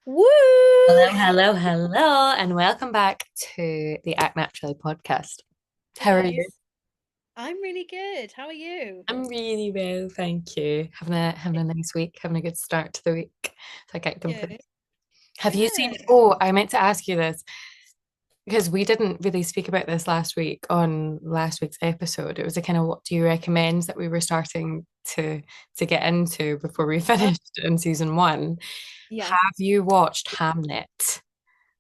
Woo! Hello, hello, hello, and welcome back to the Act Naturally podcast. Hey How are you? guys, I'm really good. How are you? I'm really well, thank you. Having a nice week, having a good start to the week. So I can't complain. Good, Have you seen? good. Oh, I meant to ask you this because we didn't really speak about this last week on last week's episode. It was a kind of what do you recommend that we were starting to get into before we Oh, finished in season one. yeah. Have you watched Hamnet?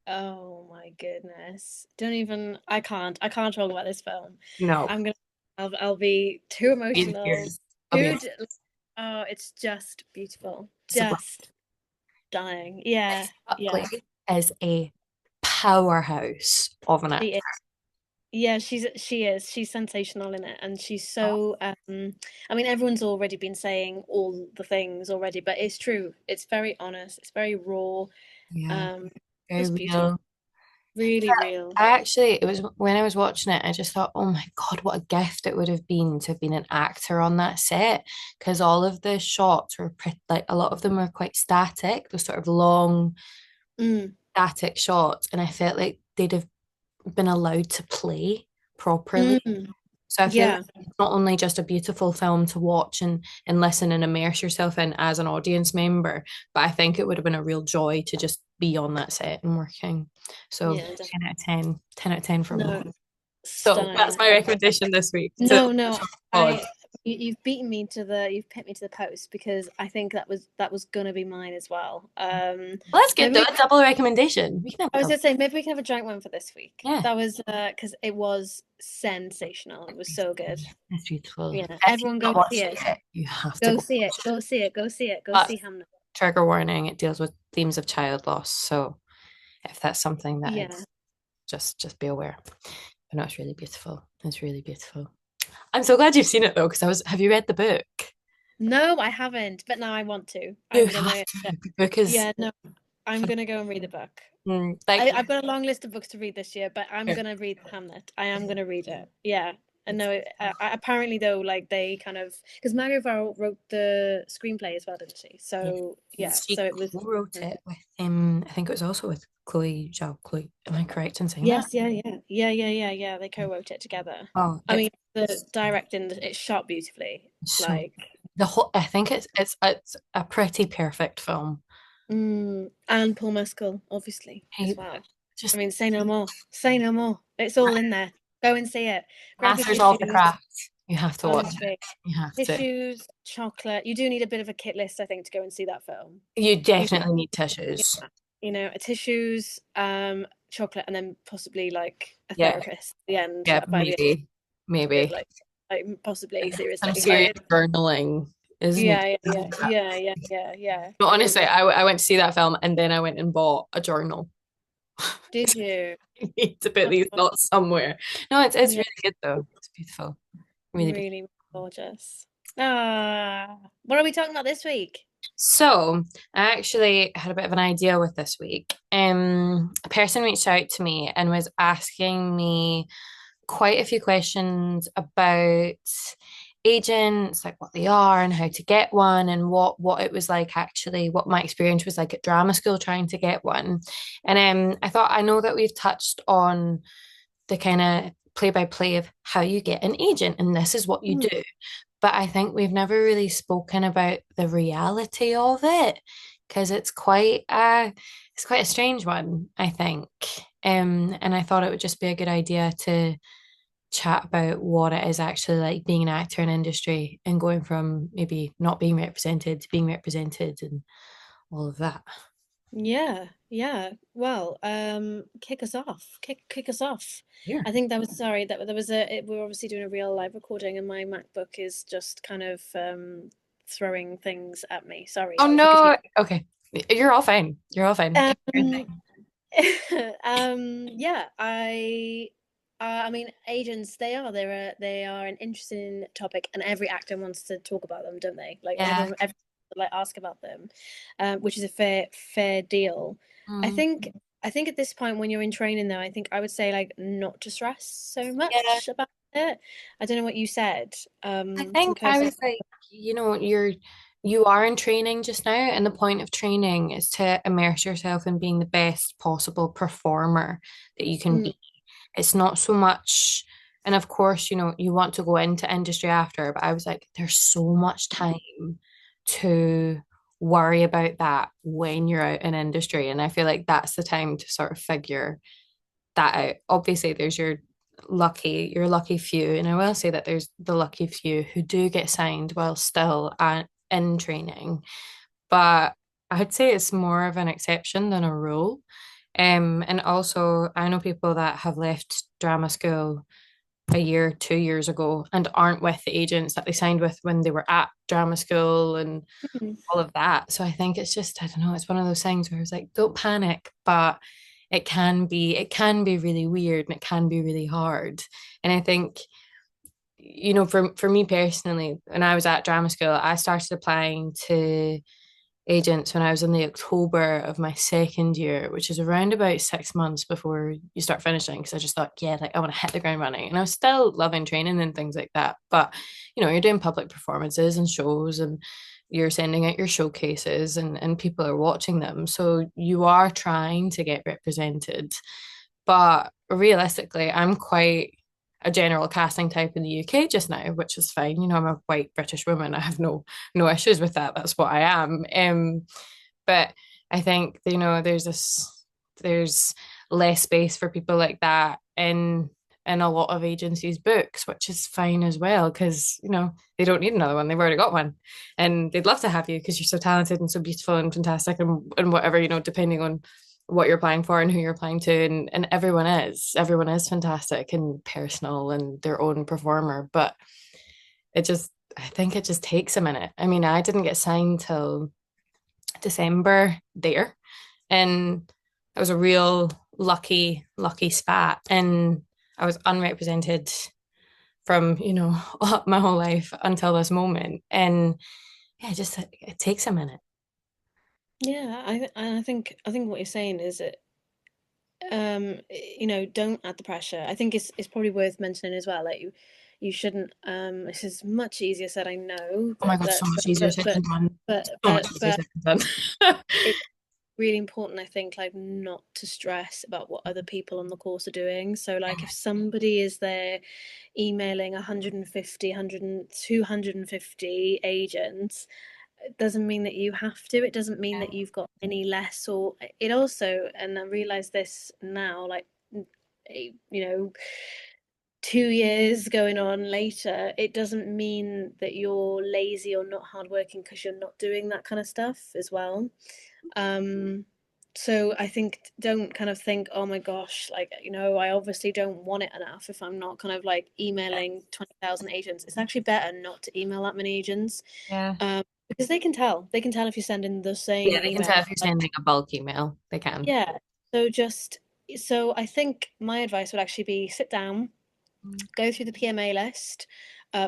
Oh my goodness. Don't even. I can't talk about this film. No. I'm gonna. I'll be too Be in emotional. tears. I'll be in Too. Oh, it's just beautiful. so Just dying. Yeah, Buckley yeah. is a powerhouse of an She actor. is. Yeah, she is. She's sensational in it, and she's Oh, so. I mean, everyone's already been saying all the things already, but it's true. It's very honest. It's very raw. yeah, Um, very just beautiful. real. Really real. I actually, it was when I was watching it, I just thought, oh my God, what a gift it would have been to have been an actor on that set. Because all of the shots were pretty, like a lot of them were quite static, those sort of long, Mm, static shots. And I felt like they'd have been allowed to play properly. mm, So I feel like yeah. it's not only just a beautiful film to watch and listen and immerse yourself in as an audience member, but I think it would have been a real joy to just be on that set and working. So Yeah, 10 definitely. out of 10, 10 out of 10 for me. No, So that's stunning. my recommendation this week to No, no. pod. You've beaten me to the you've picked me to the post because I think that was gonna be mine as well. Well, that's good Maybe though. A double recommendation. We can have I a was double. gonna say maybe we can have a joint one for this week. Yeah. That was because it was sensational. It was so good. It's beautiful. Yeah, If you've everyone go not see watched it it. yet, you have to Go go see it. watch it. Go see it. Go see it. Go But see Hamlet. trigger warning, it deals with themes of child loss. So if that's something that Yeah. is just be aware. But no, it's really beautiful. It's really beautiful. I'm so glad you've seen it though, because have you read the book? No, I haven't, but now I want to. You I'm have gonna. to. The book is Yeah, no, I'm gonna go and read the book. like I've got a long list of books to read this year, but I'm yeah, gonna read Hamlet. I am gonna read it. Yeah. And no, apparently though, like they kind of because Mario Varro wrote the screenplay as well, didn't she? yeah. So yeah, She so it was. co-wrote it with I think it was also with Chloe Zhao. Chloe, am I correct in saying that? Yes, yeah. They co-wrote it together. Oh, I mean, the directing, it's shot beautifully. so Like, the whole. I think it's a pretty perfect film. and Paul Mescal, obviously, as He well. I just mean, say no more. Say no more. It's all in there. Go and see it. Grab your masters of the tissues. craft. You have to watch it. Honestly, You have to. tissues, chocolate. You do need a bit of a kit list, I think, to go and see that film. You You, definitely need yeah, tissues. a tissues, chocolate, and then possibly like a Yeah, therapist at the end. yeah, By the maybe, end, maybe. like possibly Some seriously, serious like journaling is needed. yeah. But I mean, honestly, I went to see that film and then I went and bought a journal. did you? I need to put these Oh, thoughts somewhere. No, it's yeah, really good though. It's beautiful. Really beautiful. really gorgeous. What are we talking about this week? So I actually had a bit of an idea with this week. A person reached out to me and was asking me quite a few questions about agents, like what they are and how to get one, and what it was like actually, what my experience was like at drama school trying to get one. And I thought I know that we've touched on the kind of play by play of how you get an agent, and this is what you Mm, do. But I think we've never really spoken about the reality of it because it's quite a strange one, I think. And I thought it would just be a good idea to chat about what it is actually like being an actor in industry and going from maybe not being represented to being represented and all of that. yeah, yeah. Well, kick us off. Kick us off. Here. I think that was sorry that there was we're obviously doing a real live recording, and my MacBook is just kind of throwing things at me. Oh Sorry if you could hear. no. Okay. You're all fine. You're all fine. Do your Um, thing. yeah, I mean, agents, they are an interesting topic, and every actor wants to talk about them, don't they? Like Yeah. everyone like ask about them, which is a fair deal. I Mm. think I think at this point when you're in training, though, I think I would say like not to stress so Yeah. much about it. I don't know what you said. I Some think I person. was like, you know, you're you are in training just now, and the point of training is to immerse yourself in being the best possible performer that you can Mm, be. It's not so much, and of course, you want to go into industry after, but I was like, there's so much time to worry about that when you're out in industry. And I feel like that's the time to sort of figure that out. Obviously, there's your lucky few, and I will say that there's the lucky few who do get signed while still in training, but I'd say it's more of an exception than a rule. And also, I know people that have left drama school a year, 2 years ago, and aren't with the agents that they signed with when they were at drama school and mm. all of that. So I think it's just, I don't know, it's one of those things where it's like, don't panic, but it can be really weird and it can be really hard. And I think, for me personally, when I was at drama school, I started applying to agents when I was in the October of my second year, which is around about 6 months before you start finishing. Because I just thought, yeah, like I want to hit the ground running. And I was still loving training and things like that. But, you're doing public performances and shows and you're sending out your showcases and people are watching them. So you are trying to get represented. But realistically, I'm quite a general casting type in the UK just now, which is fine. I'm a white British woman. I have no issues with that. That's what I am. But I think there's less space for people like that in a lot of agencies' books, which is fine as well because they don't need another one. They've already got one, and they'd love to have you because you're so talented and so beautiful and fantastic and whatever depending on what you're applying for and who you're applying to, and everyone is fantastic and personal and their own performer, but I think it just takes a minute. I mean, I didn't get signed till December there. And I was a real lucky spat. And I was unrepresented from, my whole life until this moment. And yeah, it takes a minute. Yeah, I think what you're saying is that don't add the pressure. I think it's probably worth mentioning as well that you shouldn't this is much easier said, I know, Oh my but God, so that's much easier said than done. but So much but easier but said than done. it's really important, I think, like not to stress about what other people on the course are doing. So like if somebody is there emailing 150, 100, 250 agents, it doesn't mean that you have to. It doesn't mean that you've got any less, or it also, and I realize this now, like, you know, 2 years going on later, it doesn't mean that you're lazy or not hardworking because you're not doing that kind of stuff as well. Um, so I think don't kind of think, oh my gosh, like, I obviously don't want it enough if I'm not kind of like emailing 20,000 agents. It's actually better not to email that many agents, Yeah. because they can tell. They can tell if you're sending the same Yeah, they can tell email. if you're sending a bulk email. They can. Yeah. So just, so I think my advice would actually be sit down, go through the PMA list,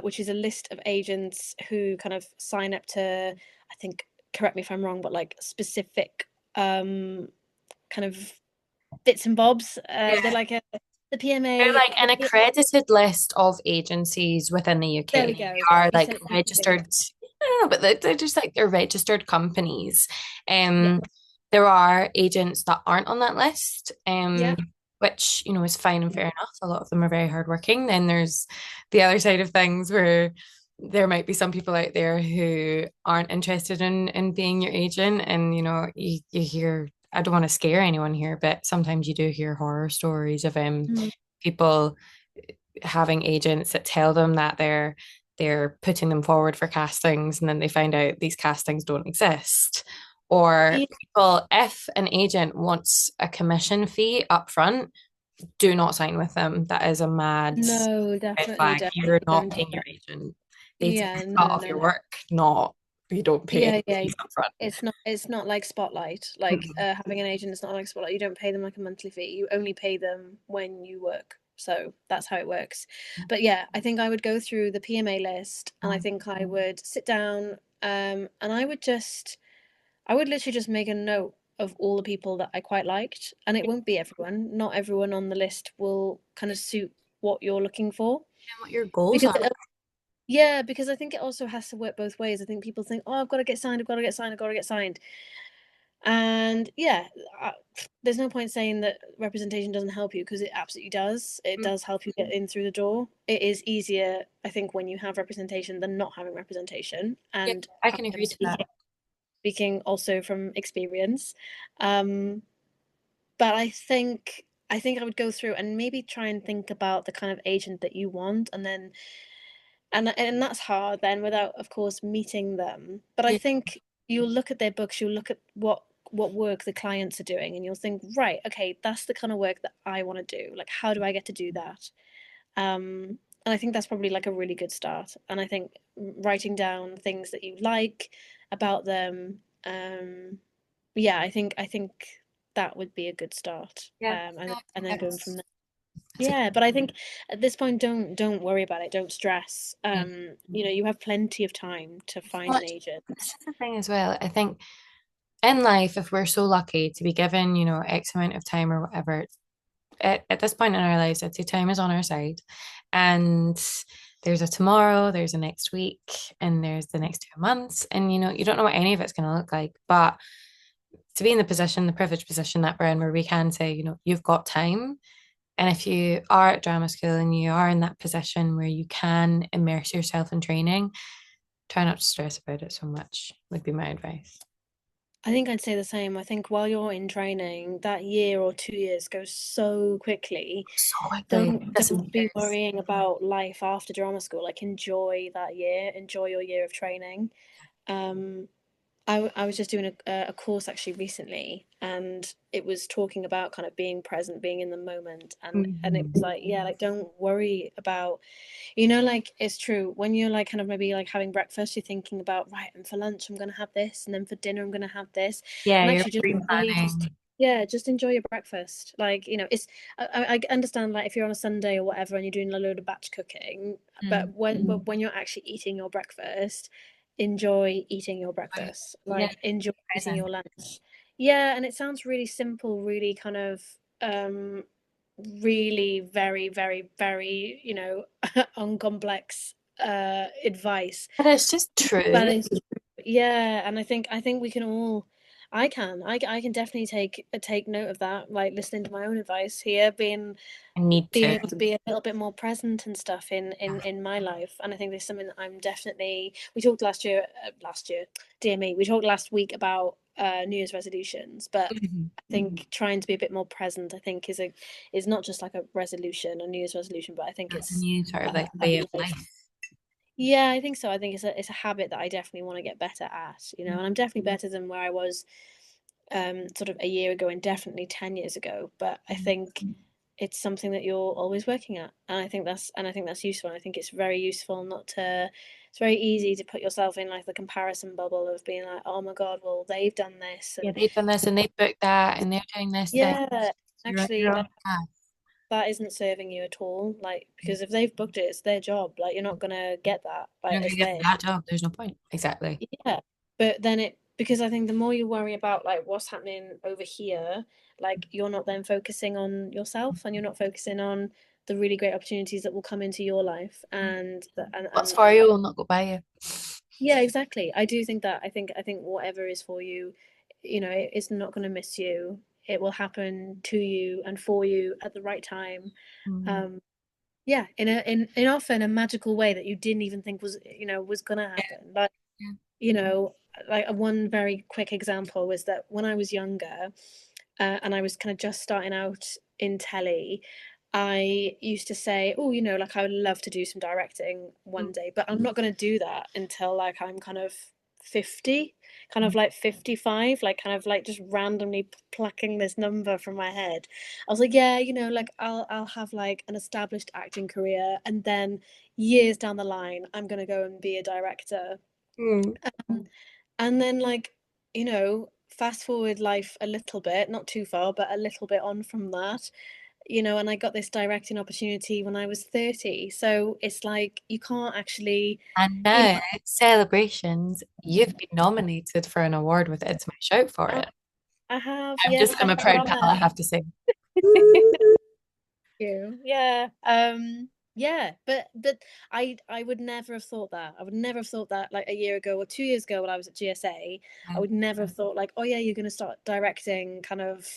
which is a list of agents who kind of sign up to, I think, correct me if I'm wrong, but like specific kind of bits and bobs. They're Yeah. like the They're PMA. like an accredited list of agencies within the UK. There we They go. are You like said everything registered, right. but they're just like they're registered companies. Yeah. There are agents that aren't on that list, Yeah. which is fine and fair enough. A lot of them are very hardworking. Then there's the other side of things where there might be some people out there who aren't interested in being your agent, and you hear. I don't want to scare anyone here, but sometimes you do hear horror stories of Mm. people having agents that tell them that they're putting them forward for castings and then they find out these castings don't exist. Or Yeah. people, if an agent wants a commission fee up front, do not sign with them. That is a mad No, red definitely, flag. You're definitely not don't do paying your that. agent. They take Yeah, a cut no, off no, your no. work, not you don't pay Yeah, any yeah. fees up front. It's not like Spotlight. Like Mm-mm. having an agent is not like Spotlight. You don't pay them like a monthly fee. You only pay them when you work. So that's how it works. But yeah, I think I would go through the PMA list and I think I would sit down, and I would literally just make a note of all the people that I quite liked. And it won't be everyone. Not everyone on the list will kind of suit what you're looking for. And what your goals Because are. Yeah, because I think it also has to work both ways. I think people think, oh, I've got to get signed, I've got to get signed, I've got to get signed. And yeah, uh, there's no point saying that representation doesn't help you because it absolutely does. It Mm. does help you get in through the door. It is easier, I think, when you have representation than not having representation. Yeah, And I I can am agree to that. speaking also from experience. Um, but I think I would go through and maybe try and think about the kind of agent that you want, and then and that's hard then without, of course, meeting them. But I Yeah, think you'll look at their books, you'll look at what work the clients are doing, and you'll think, right, okay, that's the kind of work that I want to do. Like, how do I get to do that? And I think that's probably like a really good start. And I think writing down things that you like about them, yeah, I think that would be a good start. yeah. And then going from That's, there. that's a Yeah, but I think at this point, don't worry about it. Don't stress. mm. You have plenty of time to find Well, an agent. this is the thing as well. I think in life, if we're so lucky to be given, X amount of time or whatever, at this point in our lives, I'd say time is on our side. And there's a tomorrow, there's a next week, and there's the next 2 months. And you don't know what any of it's going to look like. But to be in the position, the privileged position that we're in, where we can say, you've got time. And if you are at drama school and you are in that position where you can immerse yourself in training, try not to stress about it so much, would be my advice. I think I'd say the same. I think while you're in training, that year or 2 years goes so quickly. So quickly. Don't be worrying about life after drama school. Like, enjoy that year, enjoy your year of training. Um, I was just doing a course actually recently, and it was talking about kind of being present, being in the moment, and it was Mhm. like, yeah, like, don't worry about, like, it's true when you're like kind of maybe like having breakfast, you're thinking about, right, and for lunch I'm gonna have this, and then for dinner I'm gonna have this, Yeah, and you're actually just enjoy, just pre-planning. yeah, just enjoy your breakfast. Like, it's I understand, like, if you're on a Sunday or whatever and you're doing a load of batch cooking, Mm. but when you're actually eating your breakfast, enjoy eating your Right. breakfast. Yeah, Like, enjoy eating present. your lunch. Yeah, and it sounds really simple, really kind of um really very, very, very, uncomplex advice. But it's just But true. it's yeah, and I think we can all, I can definitely take note of that, like listening to my own advice here, I need being to. able to be a little bit more present and stuff in my life. And I think there's something that I'm definitely, we talked last year, dear me, we talked last week about New Year's resolutions, but Mhm. I think trying to be a bit more present, I think, is not just like a resolution, a New Year's resolution, but I think That's a it's new sort of like a way of life. life. Yeah, I think so. I think it's a habit that I definitely want to get better at, and I'm definitely better than where I was sort of a year ago, and definitely 10 years ago. But I think it's something that you're always working at, and I think that's useful. And I think it's very useful not to. It's very easy to put yourself in like the comparison bubble of being like, oh my God, well, they've done this, Yeah, and they've done this and they've booked that and they're doing this thing. yeah, You're on actually, your own like, path. that isn't serving you at all. Like, because if they've booked it, it's their job. Like, you're not gonna get that. Like, You're not it's going to get theirs. that job. There's no point. Exactly. Yeah. But then because I think the more you worry about like what's happening over here, like, you're not then focusing on yourself, and you're not focusing on the really great opportunities that will come into your life, What's for you will not go by you. yeah, exactly. I do think that. I think whatever is for you, it's not going to miss you. It will happen to you and for you at the right time. Mm. Um, yeah, in often a magical way that you didn't even think was gonna Yeah, happen. Like, yeah. you know, one very quick example was that when I was younger, and I was kind of just starting out in telly, I used to say, oh, like, I would love to do some directing Mm. one day, but I'm not going to do that until like I'm kind of 50, kind of Mm. like 55, like kind of like just randomly plucking this number from my head. I was like, yeah, like, I'll have like an established acting career, and then years down the line, I'm going to go and be a director. Mm. And then, like, fast forward life a little bit, not too far, but a little bit on from that, and I got this directing opportunity when I was 30. So it's like you can't actually, And you now, know, celebrations, you've been nominated for an award with It's My Shout for I, it. I have, I'm yes, just, I'm I've a been proud on pal, I there. have to say. Thank you. Yeah. Yeah, but I would never have thought that. I would never have thought that like a year ago or 2 years ago when I was at GSA. I Yeah. would never have thought like, oh yeah, you're going to start directing kind of,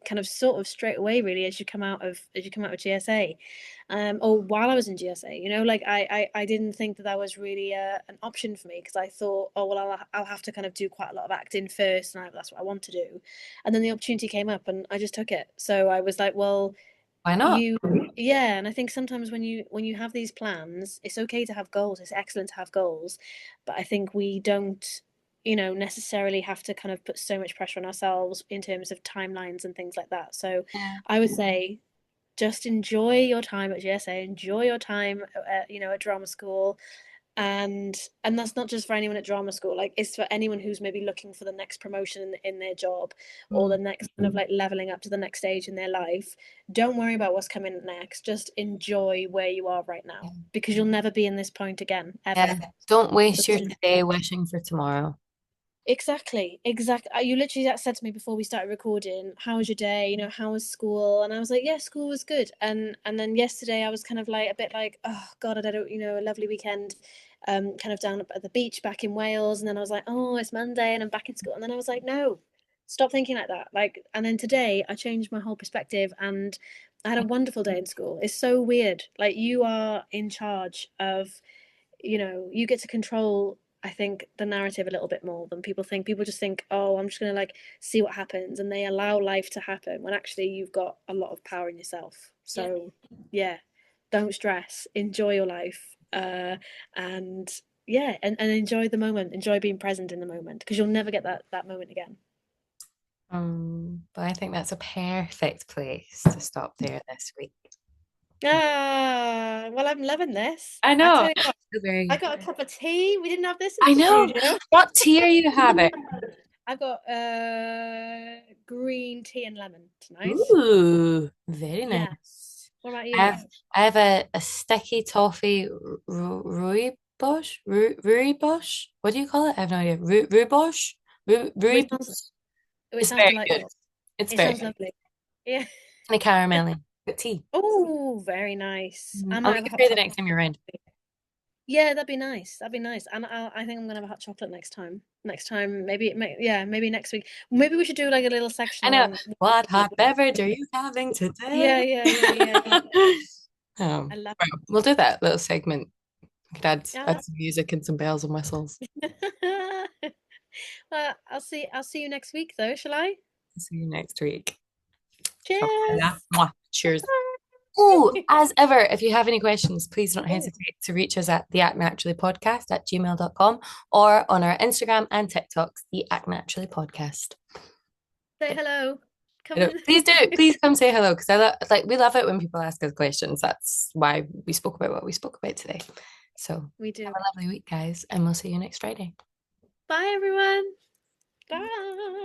kind of sort of straight away really as you come out of GSA, or while I was in GSA. Like I didn't think that was really an option for me because I thought, oh well, I'll have to kind of do quite a lot of acting first, and that's what I want to do, and then the opportunity came up and I just took it. So I was like, well, Why not? you yeah, and I think sometimes when you have these plans, it's okay to have goals, it's excellent to have goals, but I think we don't necessarily have to kind of put so much pressure on ourselves in terms of timelines and things like that. So Yeah. I would say just enjoy your time at GSA, enjoy your time at drama school, and that's not just for anyone at drama school, like it's for anyone who's maybe looking for the next promotion in their job, or Mm. the next kind of like leveling up to the next stage in their life. Don't worry about what's coming next, just enjoy where you are right now, because you'll never be in this point again ever. Yeah. Don't So waste your just today enjoy. wishing for tomorrow. Exactly. You literally said to me before we started recording, "How was your day? How was school?" And I was like, "Yeah, school was good." And then yesterday I was kind of like a bit like, "Oh God, I had a lovely weekend, kind of down at the beach back in Wales." And then I was like, "Oh, it's Monday and I'm back in school." And then I was like, "No, stop thinking like that." Like, and then today I changed my whole perspective and I had a wonderful day in school. It's so weird. Like you are in charge of you get to control, I think, the narrative a little bit more than people think. People just think, oh, I'm just gonna like see what happens, and they allow life to happen when actually you've got a lot of power in yourself. Yeah. So yeah, don't stress, enjoy your life, and yeah, and enjoy the moment, enjoy being present in the moment, because you'll never get that moment again. But I think that's a perfect place to stop there this week. Well, I'm loving this. I I know. tell you what, I Very. got a cup of tea. We didn't have this in I the know. studio. What tea are you having? I've got green tea and lemon tonight. Ooh, very Yeah. nice. What about I you? have I have a sticky toffee rooibos. What do you call it? I have no idea. Rooibos? Oh, Rooibos. it It's sounds very good. delightful. It's It very sounds good. lovely. Yeah. Kind of caramelly. But tea. Oh, very nice. I I'll might make have a it hot for you the chocolate. next time you're around. Yeah, that'd be nice. That'd be nice. And I think I'm gonna have a hot chocolate next time. Next time, maybe, yeah, maybe next week. Maybe we should do like a little section I know. on. What hot beverage are you having today? Yeah. I love Right, we'll do that little segment. I could it. add some music and some bells and whistles. Yeah. Well, I'll see you next week though, shall I? See you next week. Talk to you later. Cheers. Mwah. Cheers. Oh, as ever, if you have any questions, please don't Oh, hesitate to reach us at the Act Naturally Podcast at gmail.com or on our Instagram and TikToks, the Act Naturally Podcast. say hello. You Come know, on. please do. Please come say hello because we love it when people ask us questions. That's why we spoke about what we spoke about today. So We have do. a lovely week, guys, and we'll see you next Friday. Bye, everyone. Bye.